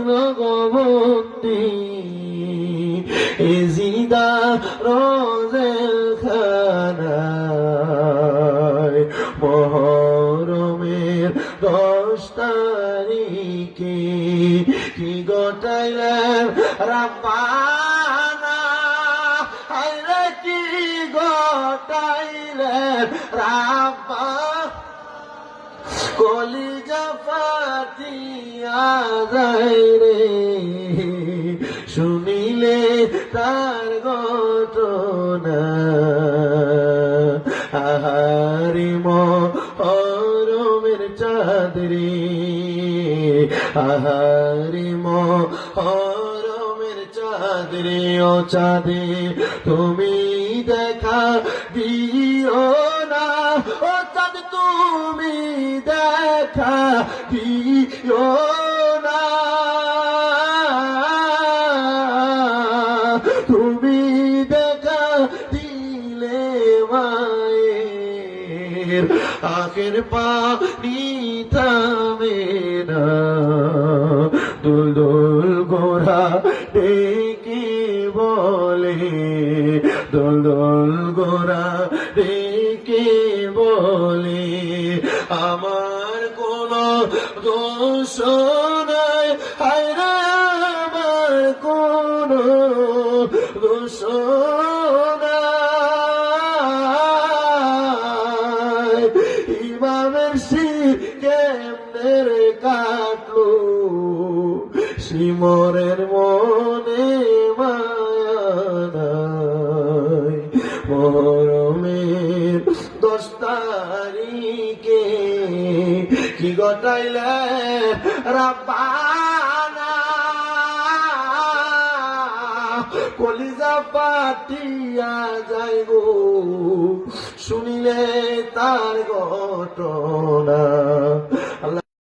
লগবন্দি এজিদা roselle খানায় মহরমের 10 তারিখে কি গটাইলেন রাব্বানা আইরে কি গটাইলেন রাব্বা কলিজা ফাটিয়া যায় রে শুনিলে তার ঘটনা আহারি মহরমের চাঁদরে আহারি মহরমের চাঁদরে ও চাঁদে তুমি দেখা দিও না ও চাঁদ তুমি দেখা দিও না তুমি দেখা দিলে মায়ের আখের পানি থামে না দুল দুল গোরা ডেকে বলে দুল দুল গোরা ডেকে বলে আমার কোনো দোষ নাই হায়রে আমার কোনো দোষ নাই ইমামের শির কেমনে কাটলো শিমরের মনে মায়া নাই মহরমের 10 তারিখে কি গটাইলেন রাব্বানা কলিজা পাটিয়া যায় গো শুনিলে তার ঘটনা